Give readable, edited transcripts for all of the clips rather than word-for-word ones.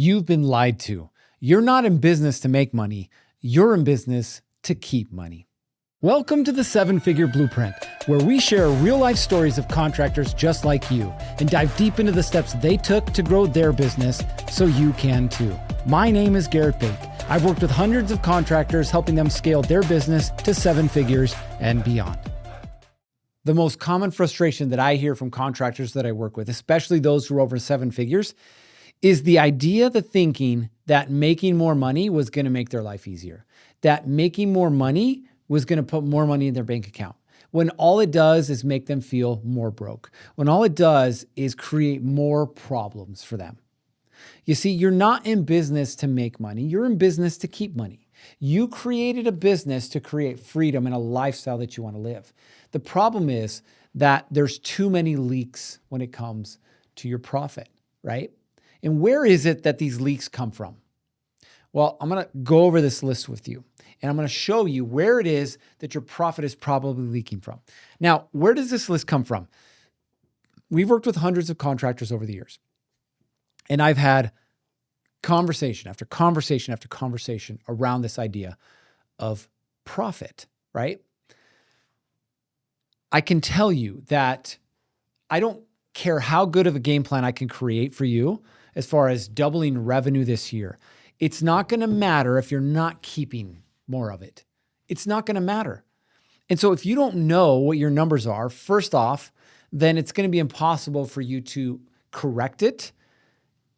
You've been lied to. You're not in business to make money. You're in business to keep money. Welcome to the 7-Figure Blueprint, where we share real-life stories of contractors just like you and dive deep into the steps they took to grow their business so you can too. My name is Garrett Bake. I've worked with hundreds of contractors, helping them scale their business to 7 figures and beyond. The most common frustration that I hear from contractors that I work with, especially those who are over 7 figures, is the idea, the thinking that making more money was going to make their life easier, that making more money was going to put more money in their bank account, when all it does is make them feel more broke, when all it does is create more problems for them. You see, you're not in business to make money. You're in business to keep money. You created a business to create freedom and a lifestyle that you want to live. The problem is that there's too many leaks when it comes to your profit, right? And where is it that these leaks come from? Well, I'm going to go over this list with you, and I'm going to show you where it is that your profit is probably leaking from. Now, where does this list come from? We've worked with hundreds of contractors over the years, and I've had conversation after conversation after conversation around this idea of profit, right? I can tell you that I don't care how good of a game plan I can create for you as far as doubling revenue this year. It's not going to matter if you're not keeping more of it. It's not going to matter. And so if you don't know what your numbers are, first off, then it's going to be impossible for you to correct it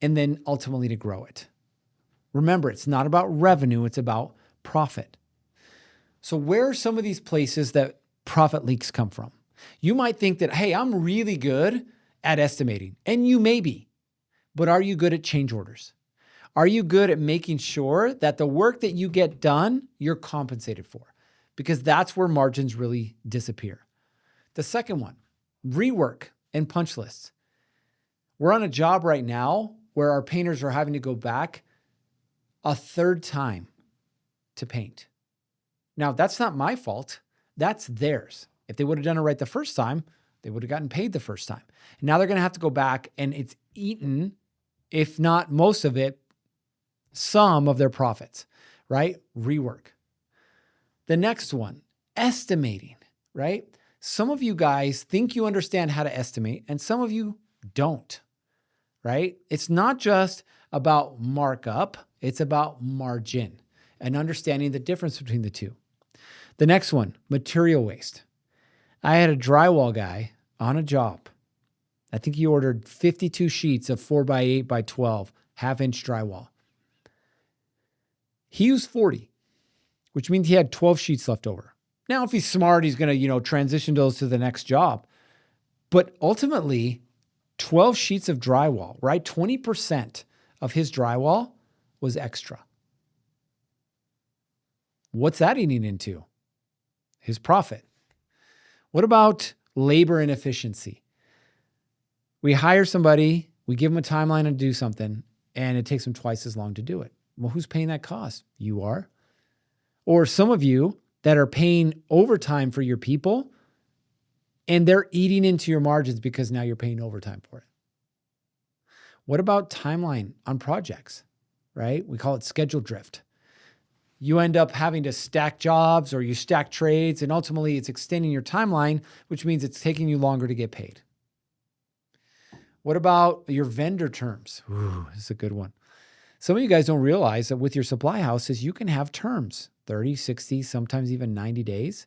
and then ultimately to grow it. Remember, it's not about revenue, it's about profit. So where are some of these places that profit leaks come from? You might think that, hey, I'm really good at estimating, and you may be, but are you good at change orders? Are you good at making sure that the work that you get done, you're compensated for? Because that's where margins really disappear. The second one, rework and punch lists. We're on a job right now where our painters are having to go back a third time to paint. Now, that's not my fault. That's theirs. If they would have done it right the first time, they would have gotten paid the first time. And now they're going to have to go back, and it's eaten, if not most of it, some of their profits, right? Rework. The next one, estimating, right? Some of you guys think you understand how to estimate, and some of you don't, right? It's not just about markup, it's about margin and understanding the difference between the two. The next one, material waste. I had a drywall guy on a job. I think he ordered 52 sheets of 4x8 by 12, half-inch drywall. He used 40, which means he had 12 sheets left over. Now, if he's smart, he's going to, transition those to the next job. But ultimately, 12 sheets of drywall, right? 20% of his drywall was extra. What's that eating into? His profit. What about labor inefficiency? We hire somebody, we give them a timeline to do something, and it takes them twice as long to do it. Well, who's paying that cost? You are. Or some of you that are paying overtime for your people, and they're eating into your margins because now you're paying overtime for it. What about timeline on projects, right? We call it schedule drift. You end up having to stack jobs or you stack trades, and ultimately it's extending your timeline, which means it's taking you longer to get paid. What about your vendor terms? Ooh, this is a good one. Some of you guys don't realize that with your supply houses, you can have terms, 30, 60, sometimes even 90 days.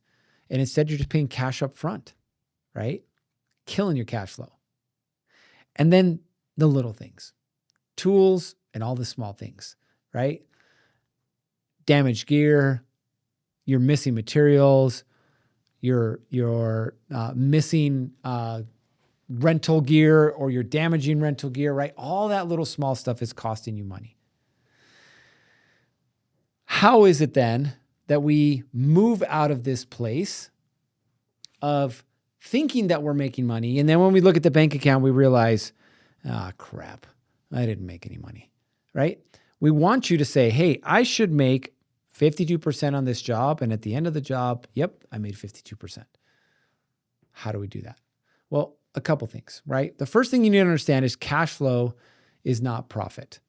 And instead you're just paying cash up front, right? Killing your cash flow. And then the little things, tools and all the small things, right? Damaged gear, you're missing materials, you're missing rental gear, or you're damaging rental gear, right? All that little small stuff is costing you money. How is it then that we move out of this place of thinking that we're making money, and then when we look at the bank account, we realize, crap, I didn't make any money, right? We want you to say, hey, I should make 52% on this job, and at the end of the job, yep, I made 52%. How do we do that? Well, a couple things, right? The first thing you need to understand is cash flow is not profit.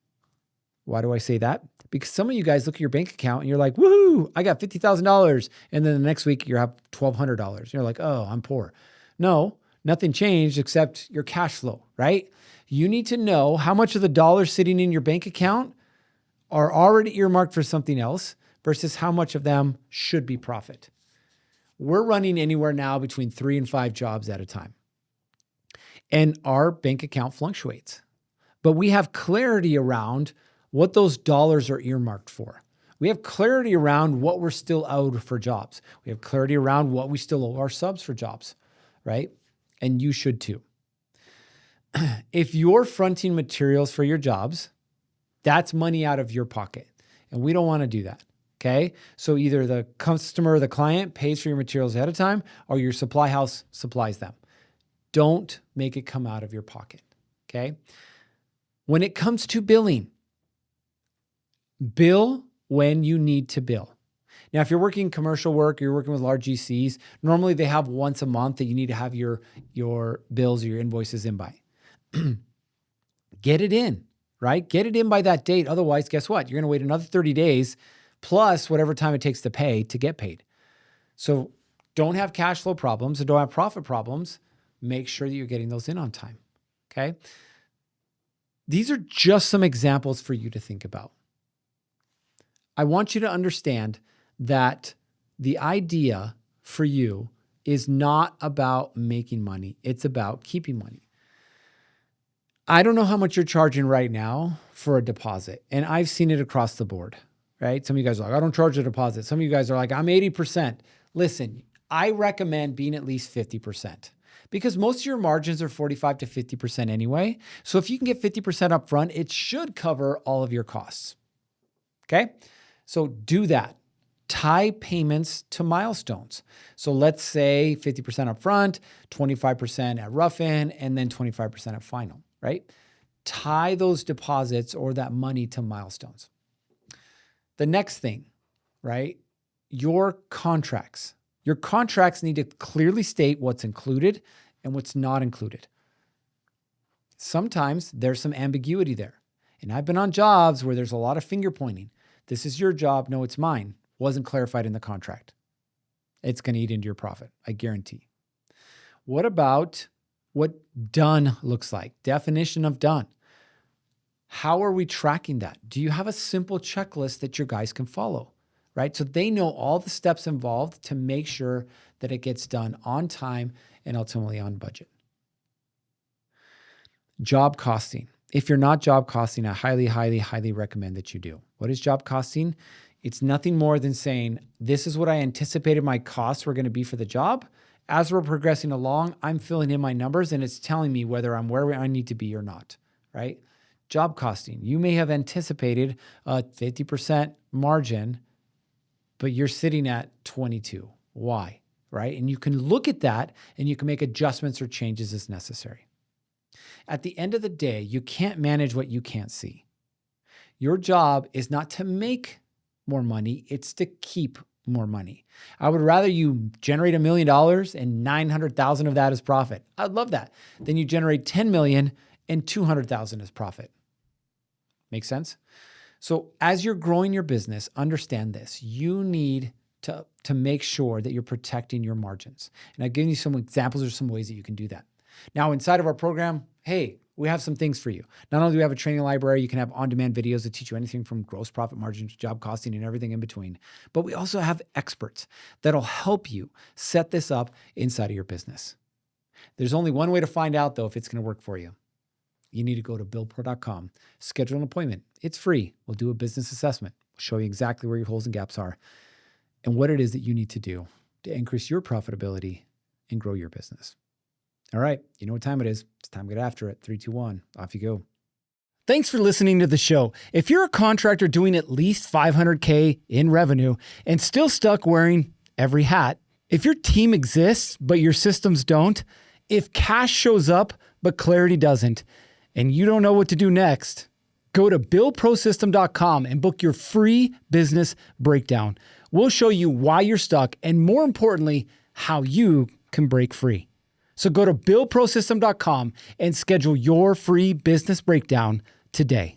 Why do I say that? Because some of you guys look at your bank account and you're like, woohoo, I got $50,000. And then the next week you have $1,200. You're like, oh, I'm poor. No, nothing changed except your cash flow, right? You need to know how much of the dollars sitting in your bank account are already earmarked for something else versus how much of them should be profit. We're running anywhere now between 3 and 5 jobs at a time. And our bank account fluctuates. But we have clarity around what those dollars are earmarked for. We have clarity around what we're still owed for jobs. We have clarity around what we still owe our subs for jobs, right? And you should too. If you're fronting materials for your jobs, that's money out of your pocket. And we don't want to do that, okay? So either the customer or the client pays for your materials ahead of time or your supply house supplies them. Don't make it come out of your pocket, okay? When it comes to billing, bill when you need to bill. Now, if you're working commercial work, or you're working with large GCs, normally they have once a month that you need to have your bills or your invoices in by. Get it in, right? Get it in by that date. Otherwise, guess what? You're going to wait another 30 days plus whatever time it takes to pay to get paid. So don't have cash flow problems and don't have profit problems. Make sure that you're getting those in on time, okay? These are just some examples for you to think about. I want you to understand that the idea for you is not about making money. It's about keeping money. I don't know how much you're charging right now for a deposit, and I've seen it across the board, right? Some of you guys are like, I don't charge a deposit. Some of you guys are like, I'm 80%. Listen, I recommend being at least 50% because most of your margins are 45 to 50% anyway. So if you can get 50% up front, it should cover all of your costs, okay? So do that. Tie payments to milestones. So let's say 50% up front, 25% at rough-in, and then 25% at final, right? Tie those deposits or that money to milestones. The next thing, right? Your contracts. Your contracts need to clearly state what's included and what's not included. Sometimes there's some ambiguity there. And I've been on jobs where there's a lot of finger pointing. This is your job. No, it's mine. Wasn't clarified in the contract. It's going to eat into your profit, I guarantee. What about what done looks like? Definition of done. How are we tracking that? Do you have a simple checklist that your guys can follow, right? So they know all the steps involved to make sure that it gets done on time and ultimately on budget. Job costing. If you're not job costing, I highly, highly, highly recommend that you do. What is job costing? It's nothing more than saying, this is what I anticipated my costs were going to be for the job. As we're progressing along, I'm filling in my numbers and it's telling me whether I'm where I need to be or not, right? Job costing. You may have anticipated a 50% margin, but you're sitting at 22. Why, right? And you can look at that and you can make adjustments or changes as necessary. At the end of the day, you can't manage what you can't see. Your job is not to make more money, it's to keep more money. I would rather you generate $1 million and 900,000 of that is profit. I'd love that. Then you generate 10 million and 200,000 as profit. Make sense? So as you're growing your business, understand this. You need to make sure that you're protecting your margins. And I've given you some examples or some ways that you can do that. Now, inside of our program, hey, we have some things for you. Not only do we have a training library, you can have on-demand videos that teach you anything from gross profit margin to job costing and everything in between. But we also have experts that'll help you set this up inside of your business. There's only one way to find out, though, if it's going to work for you. You need to go to billpro.com, schedule an appointment. It's free. We'll do a business assessment. We'll show you exactly where your holes and gaps are and what it is that you need to do to increase your profitability and grow your business. All right, you know what time it is. It's time to get after it. 3, 2, 1, off you go. Thanks for listening to the show. If you're a contractor doing at least $500K in revenue and still stuck wearing every hat, if your team exists but your systems don't, if cash shows up but clarity doesn't, and you don't know what to do next, go to billprosystem.com and book your free business breakdown. We'll show you why you're stuck and, more importantly, how you can break free. So go to billprosystem.com and schedule your free business breakdown today.